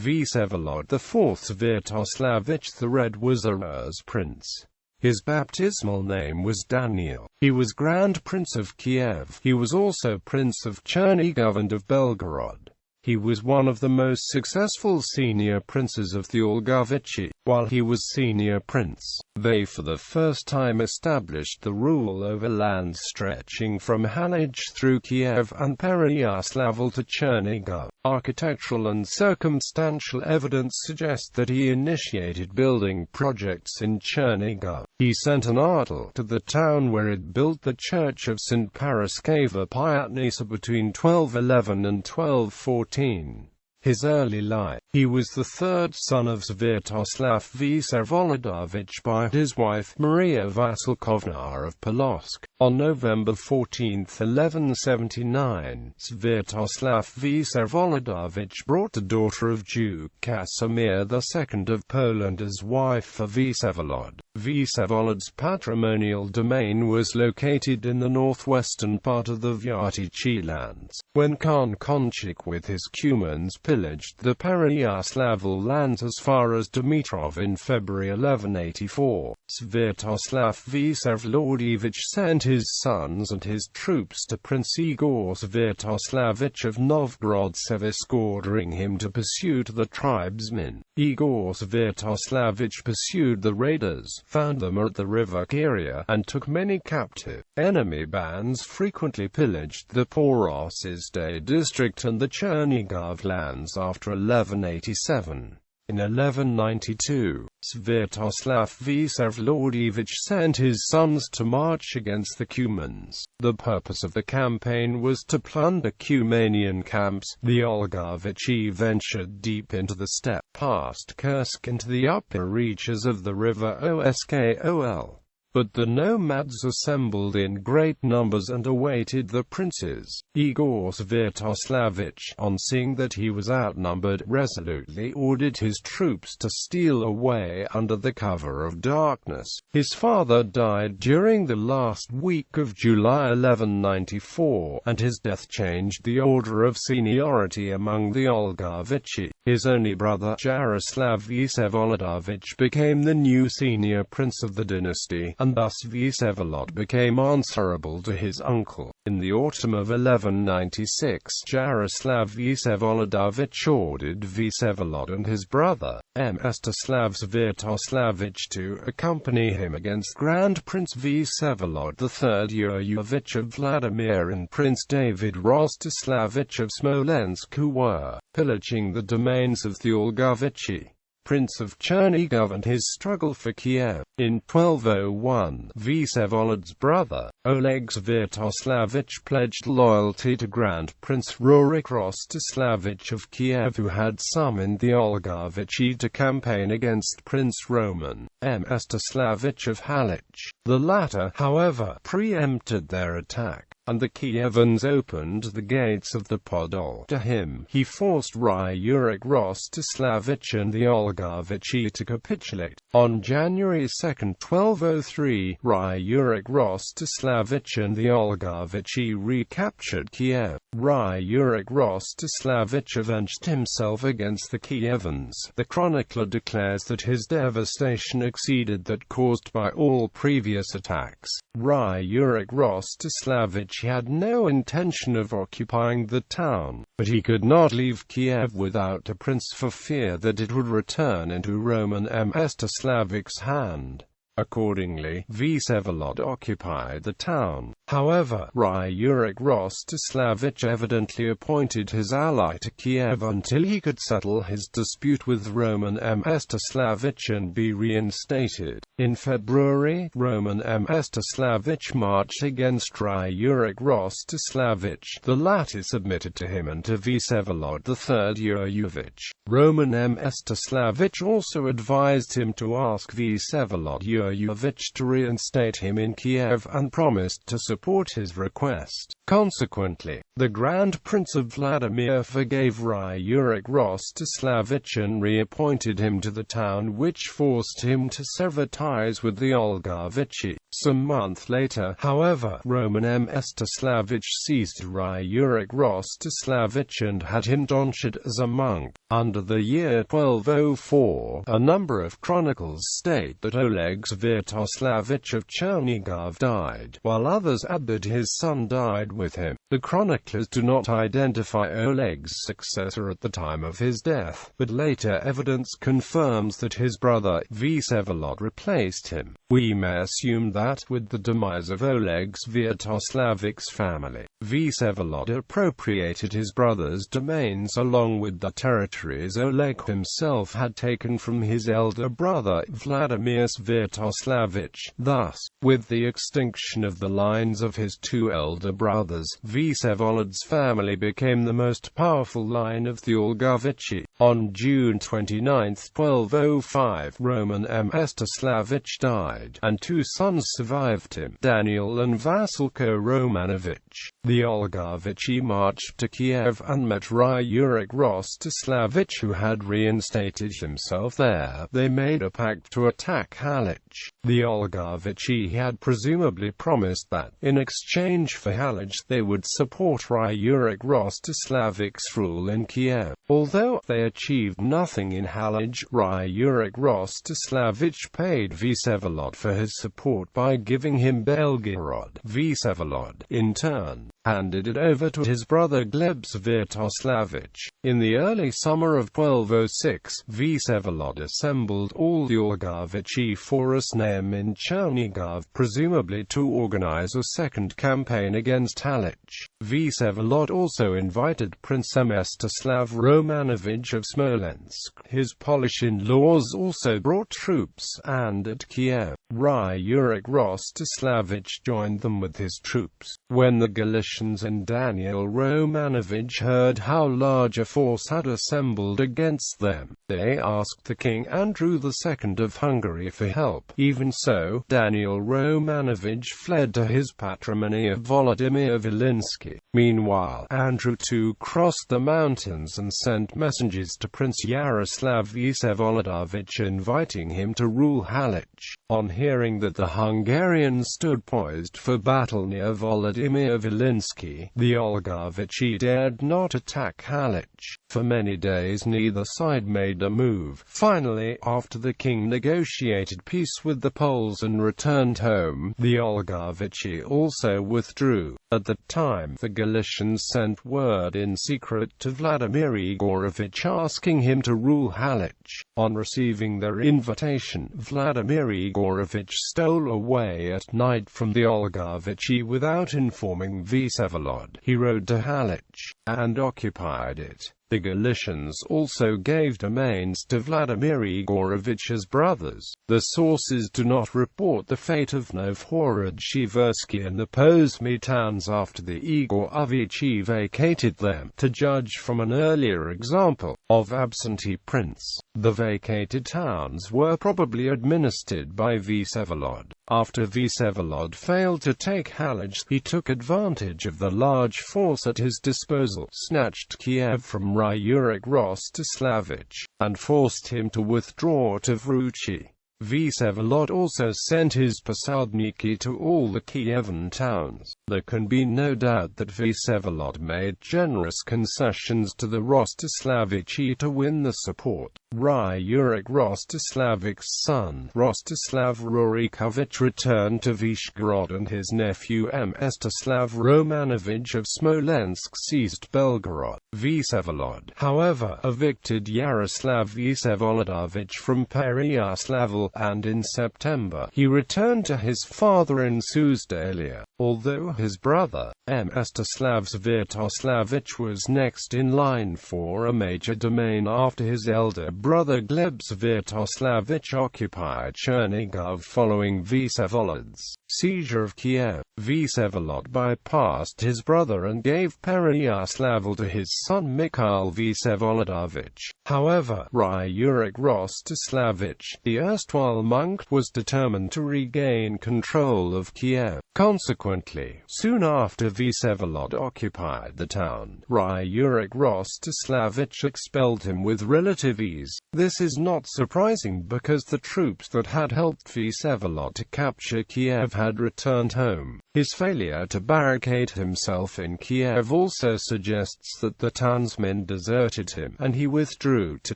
Vsevolod IV Svyatoslavich the Red was a Rus prince. His baptismal name was Daniil. He was Grand Prince of Kiev. He was also Prince of Chernigov and of Belgorod. He was one of the most successful senior princes of the Olgovichi. While he was senior prince, they for the first time established the rule over lands stretching from Halych through Kiev and Pereyaslavl to Chernigov. Architectural and circumstantial evidence suggests that he initiated building projects in Chernigov. He sent an artel to the town where it built the church of St. Paraskeva Pyatnisa between 1211 and 1214. His early life. He was the third son of Svyatoslav Vsevolodovich by his wife Maria Vasilkovna of Polotsk. On November 14, 1179, Svyatoslav Vsevolodovich brought the daughter of Duke Casimir II of Poland as wife for Vsevolod. Vsevolod's patrimonial domain was located in the northwestern part of the Vyatychi lands. When Khan Konchik with his Cumans pillaged the Pereyaslavl lands as far as Dmitrov in February 1184, Svyatoslav Vsevolodovich sent his sons and his troops to Prince Igor Svyatoslavich of Novgorod Seversk, ordering him to pursue the tribesmen. Igor Svyatoslavich pursued the raiders, found them at the river Kiria, and took many captive. Enemy bands frequently pillaged the Porosisty district and the Chernigov lands after 1187. In 1192, Svyatoslav Vsevolodovich sent his sons to march against the Cumans. The purpose of the campaign was to plunder Cumanian camps. The Olgovichi ventured deep into the steppe, past Kursk into the upper reaches of the river Oskol. But the nomads assembled in great numbers and awaited the princes. Igor Svyatoslavich, on seeing that he was outnumbered, resolutely ordered his troops to steal away under the cover of darkness. His father died during the last week of July 1194, and his death changed the order of seniority among the Olgovichi. His only brother, Jaroslav Vsevolodovich, became the new senior prince of the dynasty, and thus Vsevolod became answerable to his uncle. In the autumn of 1196, Jaroslav Vsevolodovich ordered Vsevolod and his brother, Mstislav Svyatoslavich, to accompany him against Grand Prince Vsevolod III Yurovich of Vladimir and Prince David Rostislavich of Smolensk, who were pillaging the domains of the Olgovichi. Prince of Chernigov, and his struggle for Kiev. In 1201, Vsevolod's brother, Oleg Svyatoslavich, pledged loyalty to Grand Prince Rurik Rostislavich of Kiev, who had summoned the Olgovichi to campaign against Prince Roman Mstislavich of Halych. The latter, however, preempted their attack, and the Kievans opened the gates of the Podol to him. He forced Rurik Rostislavich and the Olgovichi to capitulate. On January 2, 1203, Rurik Rostislavich and the Olgovichi recaptured Kiev. Rurik Rostislavich avenged himself against the Kievans. The chronicler declares that his devastation exceeded that caused by all previous attacks. Rurik Rostislavich had no intention of occupying the town, but he could not leave Kiev without a prince for fear that it would return into Roman Mstislavich's hand. Accordingly, Vsevolod occupied the town. However, Rurik Rostislavich evidently appointed his ally to Kiev until he could settle his dispute with Roman Mstislavich and be reinstated. In February, Roman Mstislavich marched against Rurik Rostislavich. The latter submitted to him and to Vsevolod III Yurovich. Roman Mstislavich also advised him to ask Vsevolod Pereyaslavich to reinstate him in Kiev and promised to support his request. Consequently, the Grand Prince of Vladimir forgave Ryurich Rostislavich and reappointed him to the town, which forced him to sever ties with the Olgovichi. Some month later, however, Roman Mstislavich seized Ryurich Rostislavich and had him tonsured as a monk. Under the year 1204, a number of chronicles state that Oleg Svyatoslavich of Chernigov died, while others add that his son died with him. The chroniclers do not identify Oleg's successor at the time of his death, but later evidence confirms that his brother, Vsevolod, replaced him. We may assume that, with the demise of Oleg Svyatoslavich's family, Vsevolod appropriated his brother's domains along with the territories Oleg himself had taken from his elder brother, Vladimir Svyatoslavich. Thus, with the extinction of the lines of his two elder brothers, Vsevolod's family became the most powerful line of the Olgovichi. On June 29, 1205, Roman Mstislavich died, and two sons survived him, Daniil and Vasilko Romanovich. The Olgovichi marched to Kiev and met Ryurich Rostislavich, who had reinstated himself there. They made a pact to attack Halych. The Olgovichi had presumably promised that, in exchange for Halych, they would support Ryurich Rostislavich's rule in Kiev. Although they achieved nothing in Halych, Ryurich Rostislavich paid Vsevolod for his support by giving him Belgorod. Vsevolod, in turn, handed it over to his brother Gleb Svyatoslavich. In the early summer of 1206, Vsevolod assembled all the Olgovichi for a Sejm in Chernigov, presumably to organize a second campaign against Halych. Vsevolod also invited Prince Mstislav Romanovich of Smolensk. His Polish in-laws also brought troops, and at Kiev, Ryurich Rostislavich joined them with his troops. When the Galicians and Daniil Romanovich heard how large a force had assembled against them, they asked the King Andrew II of Hungary for help. Even so, Daniil Romanovich fled to his patrimony of Volodymyr Volynski. Meanwhile, Andrew II crossed the mountains and sent messengers to Prince Yaroslav Vsevolodovich inviting him to rule Halych. On hearing that the Hungarians stood poised for battle near Volodymyr Volynski, the Olgovichi dared not attack Halych. For many days neither side made a move. Finally, after the king negotiated peace with the Poles and returned home, the Olgovichi also withdrew. At the time, the Galicians sent word in secret to Vladimir Igorovich asking him to rule Halych. On receiving their invitation, Vladimir Igorovich stole away at night from the Olgovichi without informing Vsevolod. He rode to Halych and occupied it. The Galicians also gave domains to Vladimir Igorovich's brothers. The sources do not report the fate of Novhorod-Siversky and the Pozhmy towns after the Igorovichi vacated them. To judge from an earlier example of absentee prince, the vacated towns were probably administered by Vsevolod. After Vsevolod failed to take Halych, he took advantage of the large force at his disposal, snatched Kiev from Ryurich Rostislavich, and forced him to withdraw to Vruchi. Vsevolod also sent his posadniki to all the Kievan towns. There can be no doubt that Vsevolod made generous concessions to the Rostislavichi to win the support. Ryurich Rostislavich's son, Rostislav Rurikovich, returned to Vyshgorod and his nephew Mstislav Romanovich of Smolensk seized Belgorod. Vsevolod, however, evicted Yaroslav Vsevolodovich from Pereyaslavl, and in September, he returned to his father in Suzdaliya. although his brother, Mstislav Svyatoslavich, was next in line for a major domain after his elder brother Gleb Svyatoslavich occupied Chernigov following Vsevolod's seizure of Kiev. Vsevolod bypassed his brother and gave Pereyaslavl to his son Mikhail Vsevolodovich. However, Ryurik Rostislavich, the erstwhile monk, was determined to regain control of Kiev. Consequently, soon after Vsevolod occupied the town, Ryurik Rostislavich expelled him with relative ease. This is not surprising because the troops that had helped Vsevolod to capture Kiev had returned home. His failure to barricade himself in Kiev also suggests that the townsmen deserted him, and he withdrew to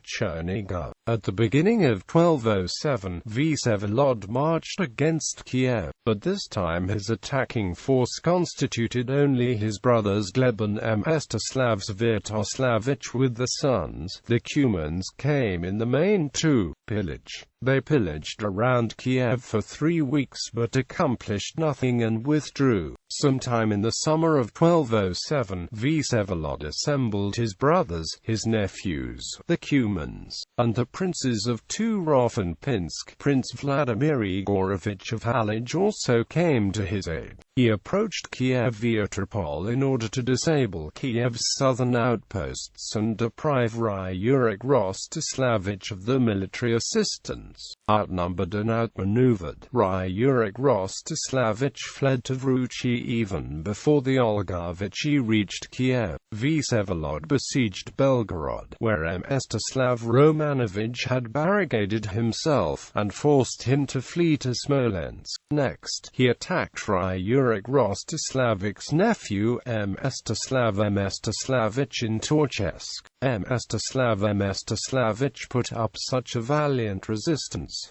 Chernigov. At the beginning of 1207, Vsevolod marched against Kiev, but this time his attacking force constituted only his brothers Gleb and Mstislav Svyatoslavich with the sons. The Cumans came in the main to pillage. They pillaged around Kiev for 3 weeks but accomplished nothing and withdrew. Sometime in the summer of 1207, Vsevolod assembled his brothers, his nephews, the Cumans, and the princes of Turov and Pinsk. Prince Vladimir Igorovich of Halych also came to his aid. He approached Kiev via Tripol in order to disable Kiev's southern outposts and deprive Ryurik Rostislavich of the military assistance. Outnumbered and outmaneuvered, Ryurik Rostislavich fled to Vruchi even before the Olgovichi reached Kiev. Vsevolod besieged Belgorod, where Mstislav Romanovich had barricaded himself, and forced him to flee to Smolensk. Next, he attacked Ryurik Rostislavich's nephew, Mstislav Mstislavich, in Torchesk. Mstislav Mstislavich put up such a valiant resistance.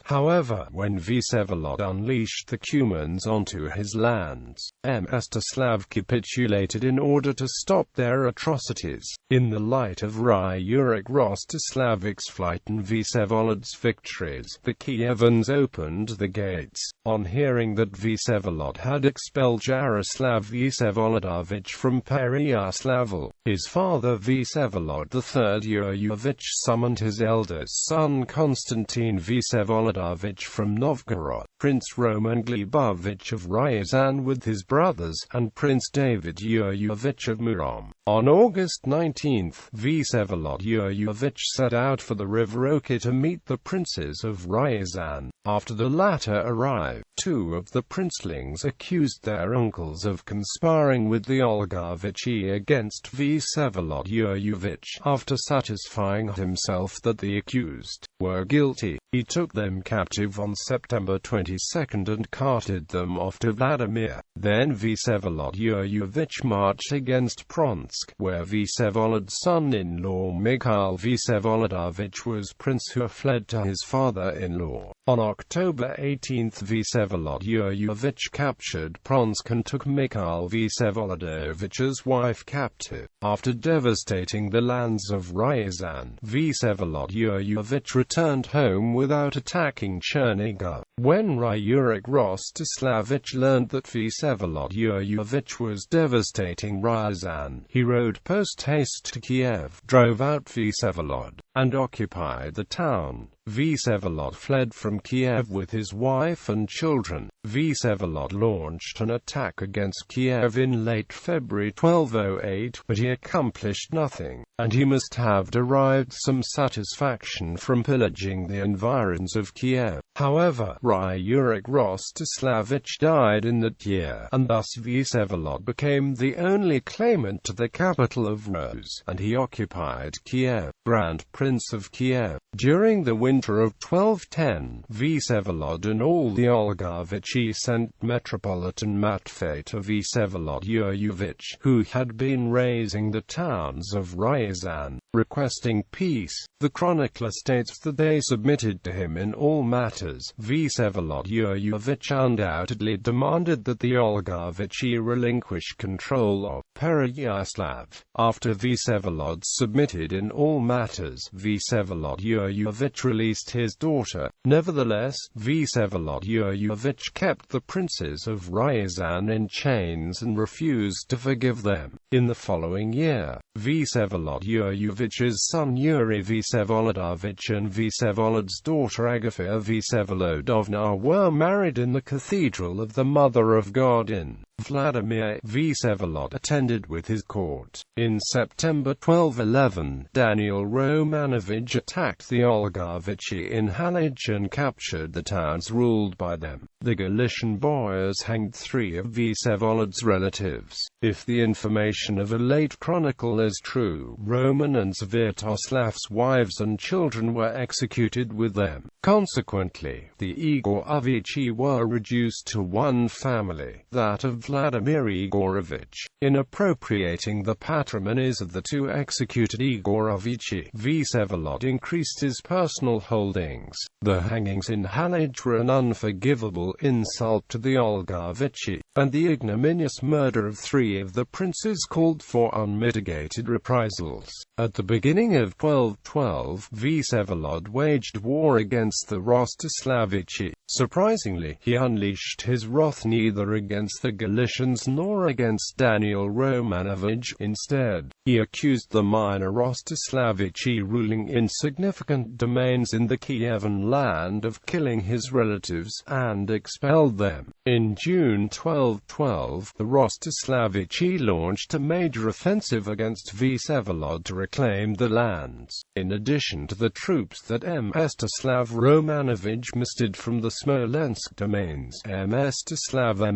However, when Vsevolod unleashed the Cumans onto his lands, Mstislav capitulated in order to stop their atrocities. In the light of Ryurik Rostislavich's flight and Vsevolod's victories, the Kievans opened the gates. On hearing that Vsevolod had expelled Yaroslav Vsevolodovich from Pereyaslavl, his father Vsevolod III Yuryevich summoned his eldest son Konstantin Vsevolodovich from Novgorod, Prince Roman Glebovich of Ryazan with his brothers, and Prince David Yuryevich of Murom. On August 19, Vsevolod Yuryevich set out for the river Oki to meet the princes of Ryazan. After the latter arrived, 2 of the princelings accused their uncles of conspiring with the Olgovichi against Vsevolod Yuryevich. After satisfying himself that the accused were guilty, he took them captive on September 22 and carted them off to Vladimir. Then Vsevolod Yuryevich marched against Pronsk, where Vsevolod's son-in-law Mikhail Vsevolodovich was prince who fled to his father-in-law. On October 18, Vsevolod Yuryevich captured Pronsk and took Mikhail Vsevolodovich's wife captive. After devastating the lands of Ryazan, Vsevolod Yuryevich returned home without attacking Chernigov. When Ryurik Rostislavich learned that Vsevolod Yuryevich was devastating Ryazan, he rode post-haste to Kiev, drove out Vsevolod, and occupied the town. Vsevolod fled from Kiev with his wife and children. Vsevolod launched an attack against Kiev in late February 1208, but he accomplished nothing, and he must have derived some satisfaction from pillaging the environs of Kiev. However, Ryurik Rostislavich died in that year, and thus Vsevolod became the only claimant to the capital of Rus, and he occupied Kiev, Grand Prince of Kiev. During the winter of 1210, Vsevolod and all the Olgovichi sent Metropolitan Matvey to Vsevolod Yuryevich, who had been razing the towns of Ryazan, requesting peace. The chronicler states that they submitted to him in all matters. Vsevolod Yuryevich undoubtedly demanded that the Olgovichi relinquish control of Pereyaslavl. After Vsevolod submitted in all matters, Vsevolod Yuryevich released released his daughter. Nevertheless, Vsevolod Yuryevich kept the princes of Ryazan in chains and refused to forgive them. In the following year, Vsevolod Yuryevich's son Yuri Vsevolodovich and Vsevolod's daughter Agafia Vsevolodovna were married in the Cathedral of the Mother of God in Vladimir. Vsevolod attended with his court. In September 1211, Daniil Romanovich attacked the Olgovichi in Halych and captured the towns ruled by them. The Galician boyars hanged 3 of Vsevolod's relatives. If the information of a late chronicle is true, Roman and Svyatoslav's wives and children were executed with them. Consequently, the Igorovichi were reduced to one family, that of Vladimir Igorovich. In appropriating the patrimonies of the 2 executed Igorovichi, Vsevolod increased his personal holdings. The hangings in Halych were an unforgivable insult to the Olgovichi, and the ignominious murder of 3 of the princes called for unmitigated reprisals. At the beginning of 1212, Vsevolod waged war against the Rostislavichi. Surprisingly, he unleashed his wrath neither against the Galicians nor against Daniil Romanovich. Instead, he accused the minor Rostislavichi ruling insignificant domains in the Kievan land of killing his relatives, and expelled them. In June 1212, the Rostislavichi launched a major offensive against Vsevolod to reclaim the lands. In addition to the troops that Mstislav Romanovich mustered from the Smolensk domains, Mstislavich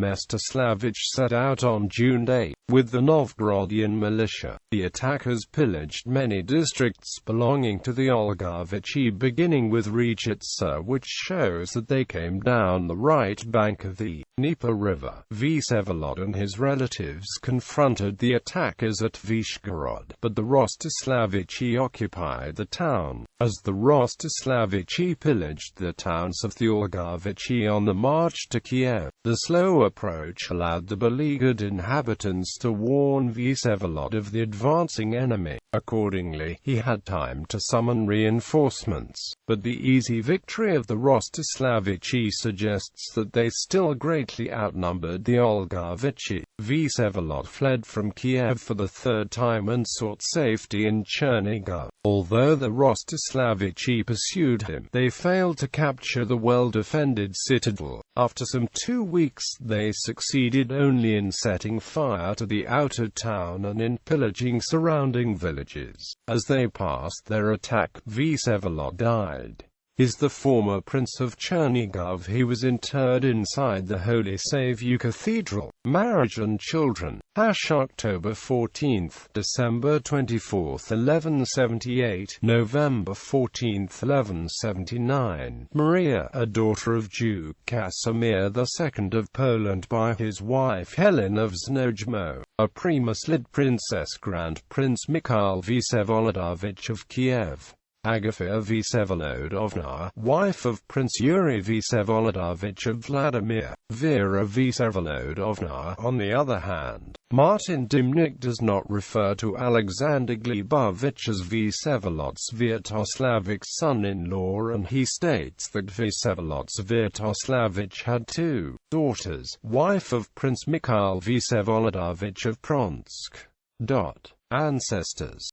set out on June 8, with the Novgorodian militia. The attackers pillaged many districts belonging to the Olgovichi, beginning with Rechitsa, which shows that they came down the right bank of the Dnieper River. Vsevolod and his relatives confronted the attackers at Vyshgorod, but the Rostislavichi occupied the town. As the Rostislavichi pillaged the towns of the Olgovichi on the march to Kiev, the slow approach allowed the beleaguered inhabitants to warn Vsevolod of the advancing enemy. Accordingly, he had time to summon reinforcements, but the easy victory of the Rostislavichi suggests that they still greatly outnumbered the Olgovichi. Vsevolod fled from Kiev for the 3rd time and sought safety in Chernigov. Although the Rostislavichi pursued him, they failed to capture the well-defended citadel. After some 2 weeks, they succeeded only in setting fire to the outer town and in pillaging surrounding villages. As they passed their attack, Vsevolod died. Is the former Prince of Chernigov. He was interred inside the Holy Saviour Cathedral. Marriage and children. October 14, December 24, 1178, November 14, 1179. Maria, a daughter of Duke Casimir II of Poland by his wife Helen of Znojmo, a Primoslid Princess. Grand Prince Mikhail Vsevolodovich of Kiev. Agafia Vsevolodovna, wife of Prince Yuri Vsevolodovich of Vladimir. Vera Vsevolodovna. On the other hand, Martin Dymnik does not refer to Alexander Glebovich as Vsevolod Svyatoslavich's son-in-law, and he states that Vsevolod Svyatoslavich had 2 daughters, wife of Prince Mikhail Vsevolodovich of Pronsk. Ancestors